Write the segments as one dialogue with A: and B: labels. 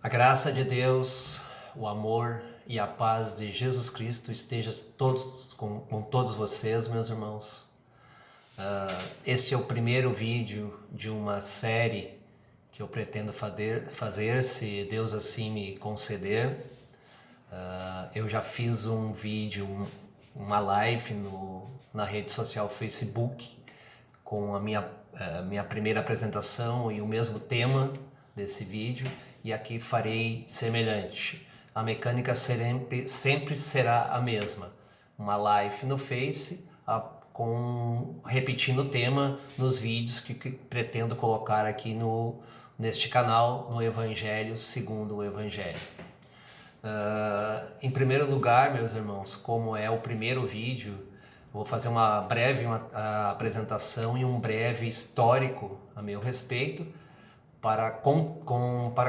A: A graça de Deus, o amor e a paz de Jesus Cristo esteja com todos vocês, meus irmãos. Este é o primeiro vídeo de uma série que eu pretendo fazer, se Deus assim me conceder. Eu já fiz um vídeo, uma live na rede social Facebook com a minha primeira apresentação e o mesmo tema desse vídeo, e aqui farei semelhante. A mecânica sempre será a mesma. Uma live no Face repetindo o tema nos vídeos que pretendo colocar aqui neste canal, no Evangelho segundo o Evangelho. Em primeiro lugar, meus irmãos, como é o primeiro vídeo, vou fazer uma breve apresentação e um breve histórico a meu respeito para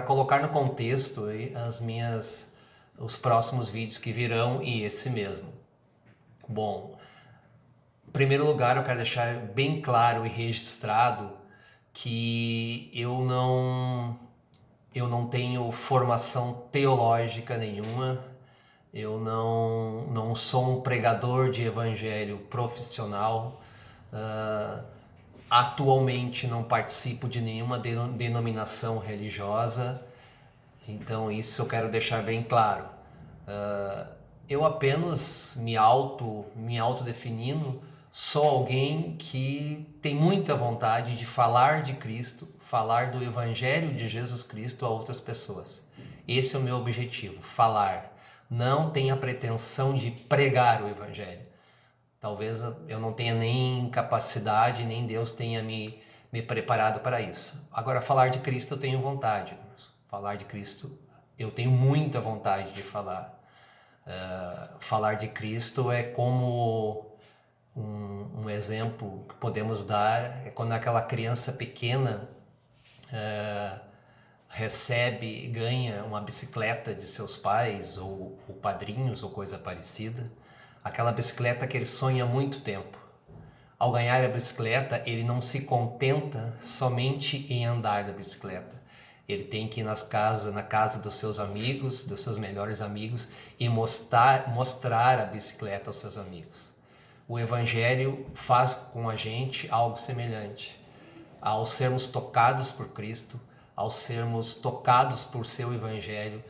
A: colocar no contexto os próximos vídeos que virão e esse mesmo. Bom, em primeiro lugar, eu quero deixar bem claro e registrado que eu não tenho formação teológica nenhuma, eu não sou um pregador de evangelho profissional, atualmente não participo de nenhuma denominação religiosa, então isso eu quero deixar bem claro. Eu apenas me autodefinindo, sou alguém que tem muita vontade de falar de Cristo, falar do Evangelho de Jesus Cristo a outras pessoas. Esse é o meu objetivo, falar. Não tenho a pretensão de pregar o Evangelho. Talvez eu não tenha nem capacidade, nem Deus tenha me preparado para isso. Agora, falar de Cristo eu tenho vontade. Falar de Cristo eu tenho muita vontade de falar. Falar de Cristo é como um exemplo que podemos dar, é quando aquela criança pequena recebe e ganha uma bicicleta de seus pais ou padrinhos ou coisa parecida, aquela bicicleta que ele sonha há muito tempo. Ao ganhar a bicicleta, ele não se contenta somente em andar da bicicleta. Ele tem que ir na casa dos seus amigos, dos seus melhores amigos, e mostrar a bicicleta aos seus amigos. O Evangelho faz com a gente algo semelhante. Ao sermos tocados por Cristo, ao sermos tocados por seu Evangelho,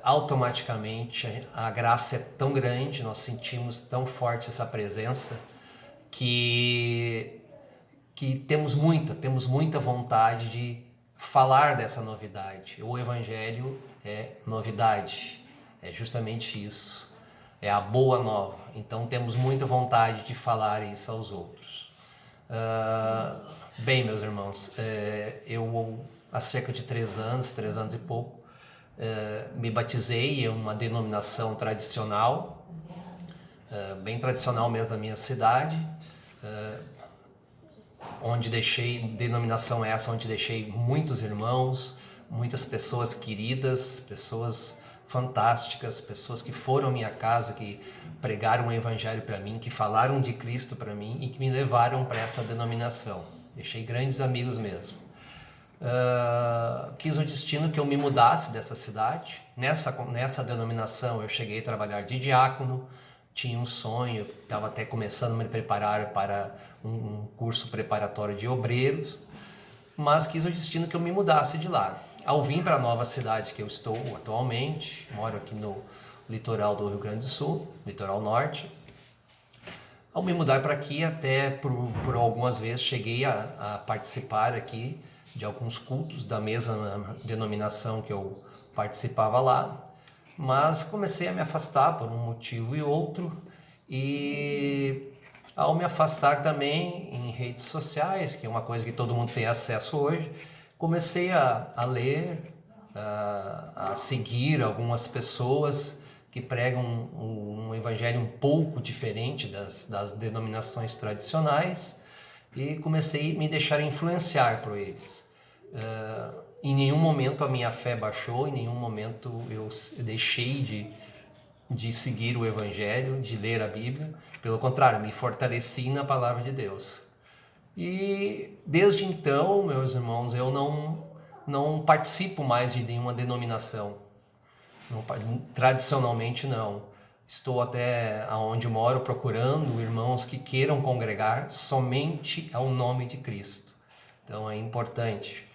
A: automaticamente a graça é tão grande, nós sentimos tão forte essa presença, que temos muita vontade de falar dessa novidade. O Evangelho é novidade, é justamente isso, é a boa nova. Então temos muita vontade de falar isso aos outros. Bem, meus irmãos, eu há cerca de 3 anos e pouco, me batizei em uma denominação tradicional, bem tradicional mesmo da minha cidade, onde denominação essa onde deixei muitos irmãos, muitas pessoas queridas, pessoas fantásticas, pessoas que foram à minha casa, que pregaram o Evangelho para mim, que falaram de Cristo para mim e que me levaram para essa denominação. Deixei grandes amigos mesmo. Quis o destino que eu me mudasse dessa cidade. Nessa denominação eu cheguei a trabalhar de diácono, tinha um sonho, estava até começando a me preparar para um curso preparatório de obreiros, mas quis o destino que eu me mudasse de lá. Ao vir para a nova cidade que eu estou atualmente, moro aqui no litoral do Rio Grande do Sul, litoral norte. Ao me mudar para aqui, até por algumas vezes cheguei a participar aqui de alguns cultos da mesma denominação que eu participava lá, mas comecei a me afastar por um motivo e outro, e ao me afastar também em redes sociais, que é uma coisa que todo mundo tem acesso hoje, comecei a ler, a seguir algumas pessoas que pregam um evangelho um pouco diferente das denominações tradicionais, e comecei a me deixar influenciar por eles. Em nenhum momento a minha fé baixou, em nenhum momento eu deixei de seguir o Evangelho, de ler a Bíblia. Pelo contrário, me fortaleci na Palavra de Deus. E desde então, meus irmãos, eu não participo mais de nenhuma denominação. Tradicionalmente não. Estou até onde moro procurando irmãos que queiram congregar somente ao nome de Cristo. Então é importante.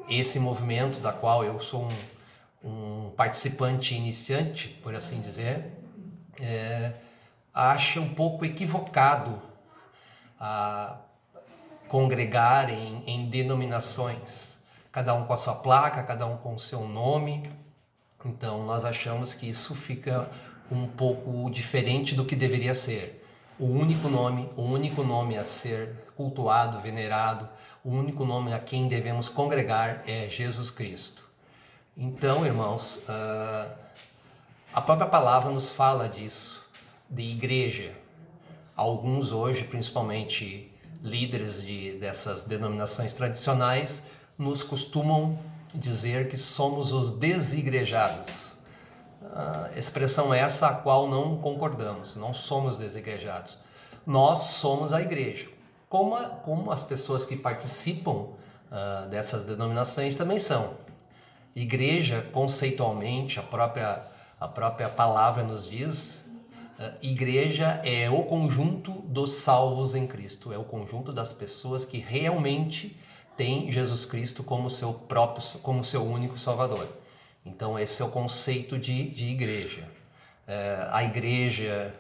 A: Esse movimento da qual eu sou um participante iniciante, por assim dizer, acha um pouco equivocado a congregar em denominações, cada um com a sua placa, cada um com o seu nome. Então nós achamos que isso fica um pouco diferente do que deveria ser. O único nome a ser cultuado, venerado, o único nome a quem devemos congregar é Jesus Cristo. Então, irmãos, a própria palavra nos fala disso, de igreja. Alguns hoje, principalmente líderes dessas denominações tradicionais, nos costumam dizer que somos os desigrejados. Expressão essa a qual não concordamos, não somos desigrejados. Nós somos a igreja. Como as pessoas que participam dessas denominações também são. Igreja, conceitualmente, a própria palavra nos diz, igreja é o conjunto dos salvos em Cristo, é o conjunto das pessoas que realmente têm Jesus Cristo como seu único Salvador. Então esse é o conceito de igreja. A igreja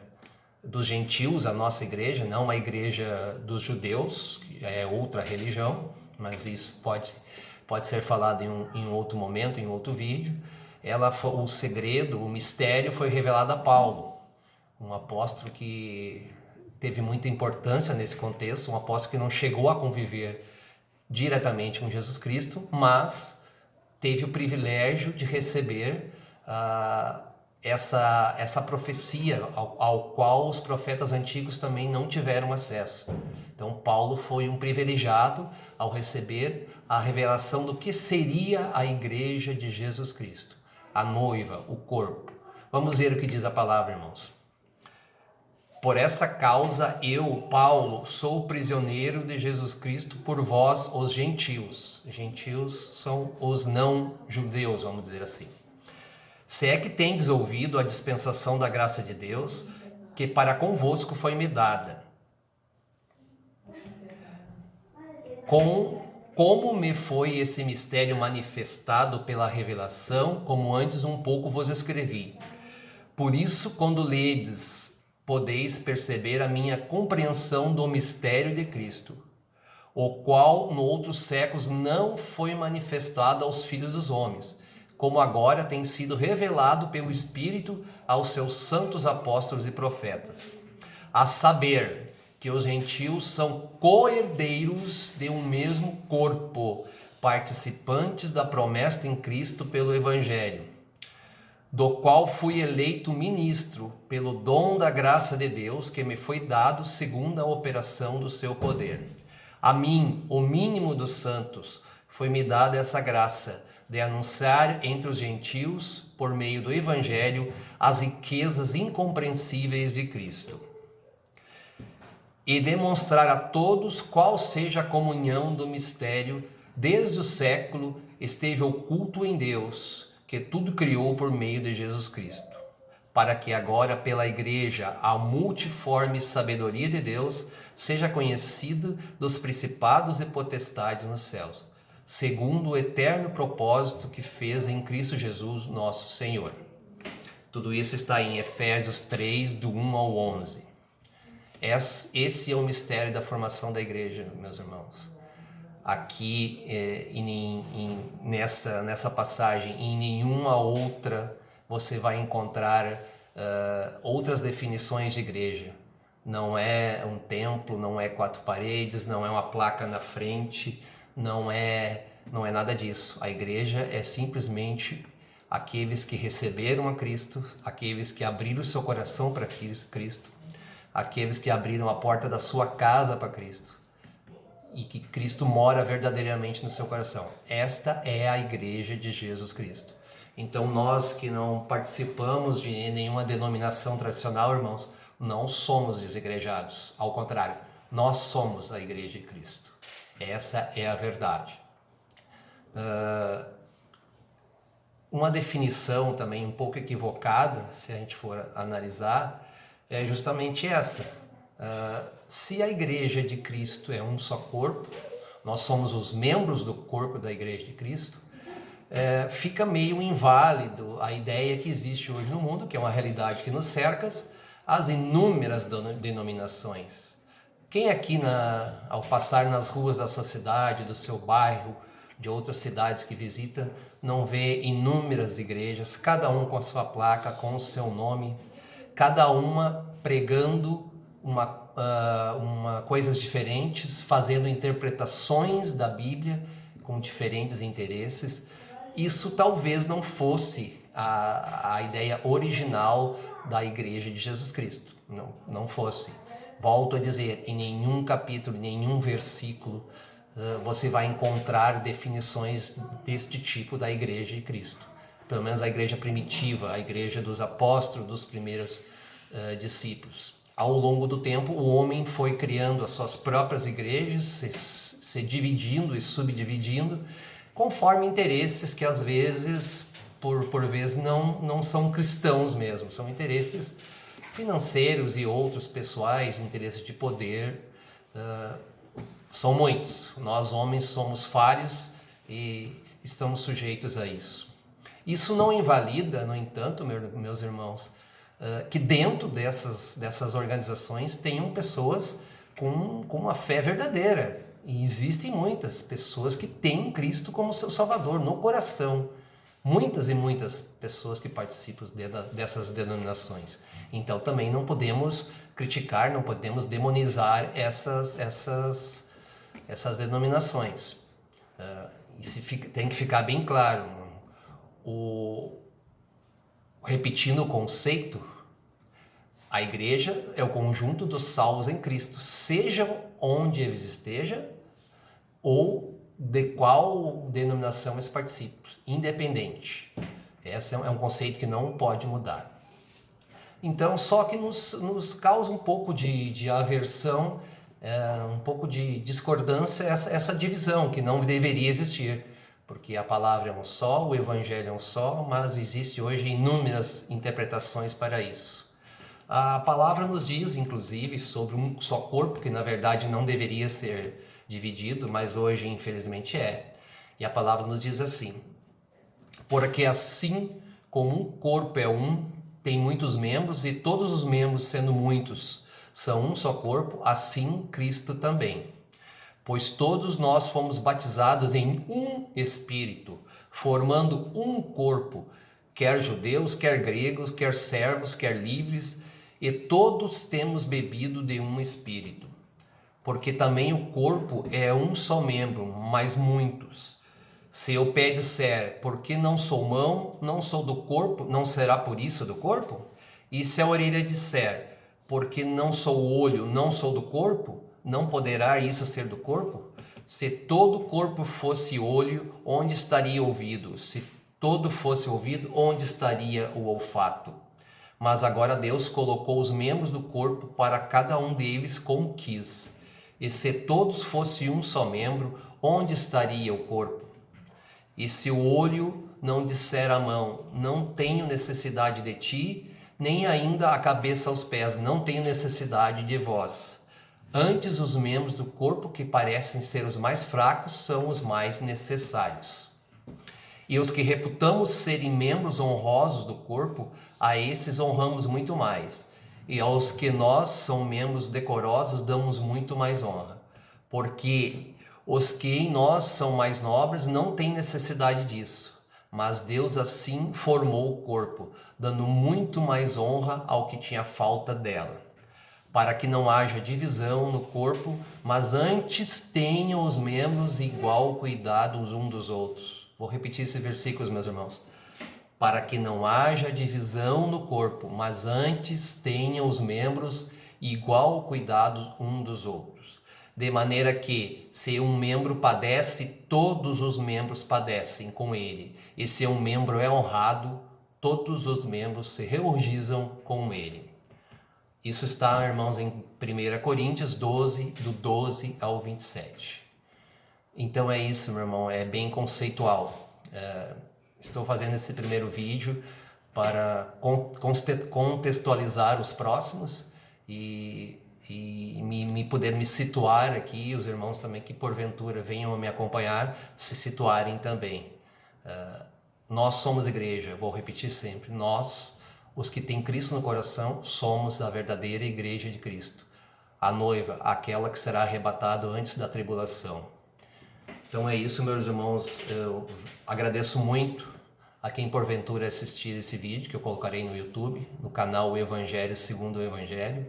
A: dos gentios, a nossa igreja, não a igreja dos judeus, que é outra religião, mas isso pode ser falado em outro momento, em outro vídeo. O segredo, o mistério foi revelado a Paulo, um apóstolo que teve muita importância nesse contexto, um apóstolo que não chegou a conviver diretamente com Jesus Cristo, mas teve o privilégio de receber essa profecia ao qual os profetas antigos também não tiveram acesso. Então Paulo foi um privilegiado ao receber a revelação do que seria a igreja de Jesus Cristo, a noiva, o corpo. Vamos ver o que diz a palavra, irmãos. Por essa causa eu, Paulo, sou prisioneiro de Jesus Cristo por vós, os gentios. Gentios são os não judeus, vamos dizer assim. Se é que tendes ouvido a dispensação da graça de Deus, que para convosco foi me dada. Como me foi esse mistério manifestado pela revelação, como antes um pouco vos escrevi. Por isso, quando ledes, podeis perceber a minha compreensão do mistério de Cristo, o qual no outros séculos não foi manifestado aos filhos dos homens, como agora tem sido revelado pelo Espírito aos seus santos apóstolos e profetas. A saber, que os gentios são co-herdeiros de um mesmo corpo, participantes da promessa em Cristo pelo Evangelho, do qual fui eleito ministro pelo dom da graça de Deus que me foi dado segundo a operação do seu poder. A mim, o mínimo dos santos, foi-me dada essa graça de anunciar entre os gentios, por meio do Evangelho, as riquezas incompreensíveis de Cristo, e demonstrar a todos qual seja a comunhão do mistério, desde o século esteve oculto em Deus, que tudo criou por meio de Jesus Cristo, para que agora pela Igreja a multiforme sabedoria de Deus seja conhecida dos principados e potestades nos céus, segundo o eterno propósito que fez em Cristo Jesus, nosso Senhor. Tudo isso está em Efésios 3, do 1 ao 11. Esse é o mistério da formação da igreja, meus irmãos. Aqui, nessa passagem, em nenhuma outra você vai encontrar outras definições de igreja. Não é um templo, não é 4 paredes, não é uma placa na frente, não é nada disso. A igreja é simplesmente aqueles que receberam a Cristo, aqueles que abriram o seu coração para Cristo, aqueles que abriram a porta da sua casa para Cristo e que Cristo mora verdadeiramente no seu coração. Esta é a igreja de Jesus Cristo. Então nós que não participamos de nenhuma denominação tradicional, irmãos, não somos desigrejados. Ao contrário, nós somos a igreja de Cristo. Essa é a verdade. Uma definição também um pouco equivocada, se a gente for analisar, é justamente essa. Se a Igreja de Cristo é um só corpo, nós somos os membros do corpo da Igreja de Cristo, fica meio inválido a ideia que existe hoje no mundo, que é uma realidade que nos cerca, as inúmeras denominações. Quem aqui, ao passar nas ruas da sua cidade, do seu bairro, de outras cidades que visita, não vê inúmeras igrejas, cada um com a sua placa, com o seu nome, cada uma pregando coisas diferentes, fazendo interpretações da Bíblia com diferentes interesses? Isso talvez não fosse a ideia original da Igreja de Jesus Cristo. Não fosse. Volto a dizer, em nenhum capítulo, em nenhum versículo, você vai encontrar definições deste tipo da Igreja de Cristo. Pelo menos a igreja primitiva, a igreja dos apóstolos, dos primeiros discípulos. Ao longo do tempo, o homem foi criando as suas próprias igrejas, se dividindo e subdividindo, conforme interesses que às vezes, por vezes, não são cristãos mesmo, são interesses financeiros e outros pessoais, interesses de poder. São muitos. Nós homens somos falhos e estamos sujeitos a isso. Isso não invalida, no entanto, meus irmãos, que dentro dessas organizações tenham pessoas com uma fé verdadeira. E existem muitas pessoas que têm Cristo como seu Salvador no coração. Muitas e muitas pessoas que participam dessas denominações. Então também não podemos criticar, não podemos demonizar essas denominações. Tem que ficar bem claro. Repetindo o conceito, a igreja é o conjunto dos salvos em Cristo, seja onde eles estejam ou de qual denominação eles participam, independente. Esse é um conceito que não pode mudar. Então, só que nos causa um pouco de aversão, um pouco de discordância essa divisão que não deveria existir, porque a palavra é um só, o evangelho é um só, mas existe hoje inúmeras interpretações para isso. A palavra nos diz, inclusive, sobre um só corpo, que na verdade não deveria ser dividido, mas hoje infelizmente é. E a palavra nos diz assim: porque assim como um corpo é um, tem muitos membros, e todos os membros, sendo muitos, são um só corpo, assim Cristo também. Pois todos nós fomos batizados em um Espírito, formando um corpo, quer judeus, quer gregos, quer servos, quer livres, e todos temos bebido de um Espírito. Porque também o corpo é um só membro, mas muitos. Se o pé disser, porque não sou mão, não sou do corpo, não será por isso do corpo? E se a orelha disser, porque não sou olho, não sou do corpo, não poderá isso ser do corpo? Se todo o corpo fosse olho, onde estaria o ouvido? Se todo fosse ouvido, onde estaria o olfato? Mas agora Deus colocou os membros do corpo para cada um deles como quis. E se todos fossem um só membro, onde estaria o corpo? E se o olho não disser à mão, não tenho necessidade de ti, nem ainda a cabeça aos pés, não tenho necessidade de vós. Antes, os membros do corpo que parecem ser os mais fracos são os mais necessários. E os que reputamos serem membros honrosos do corpo, a esses honramos muito mais. E aos que nós são membros decorosos, damos muito mais honra. Porque os que em nós são mais nobres não têm necessidade disso. Mas Deus assim formou o corpo, dando muito mais honra ao que tinha falta dela, para que não haja divisão no corpo, mas antes tenham os membros igual cuidado uns dos outros. Vou repetir esse versículo, meus irmãos. Para que não haja divisão no corpo, mas antes tenham os membros igual cuidado uns dos outros. De maneira que, se um membro padece, todos os membros padecem com ele. E se um membro é honrado, todos os membros se regozijam com ele. Isso está, irmãos, em 1 Coríntios 12, do 12 ao 27. Então é isso, meu irmão, é bem conceitual. Estou fazendo esse primeiro vídeo para contextualizar os próximos e poder me situar aqui, os irmãos também que porventura venham a me acompanhar, se situarem também. Nós somos igreja, vou repetir sempre, nós, os que têm Cristo no coração, somos a verdadeira igreja de Cristo. A noiva, aquela que será arrebatada antes da tribulação. Então é isso, meus irmãos, eu agradeço muito a quem porventura assistir esse vídeo que eu colocarei no YouTube, no canal O Evangelho Segundo o Evangelho.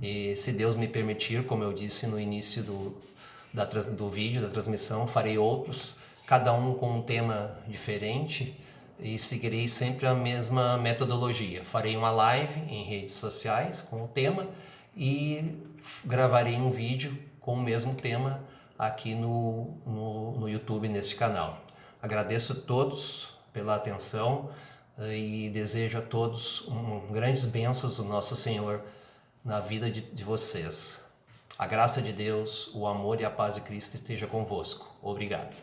A: E se Deus me permitir, como eu disse no início do vídeo, da transmissão, farei outros, cada um com um tema diferente, e seguirei sempre a mesma metodologia. Farei uma live em redes sociais com o tema e gravarei um vídeo com o mesmo tema aqui no YouTube, neste canal. Agradeço a todos pela atenção e desejo a todos grandes bênçãos do nosso Senhor na vida de vocês. A graça de Deus, o amor e a paz de Cristo esteja convosco. Obrigado.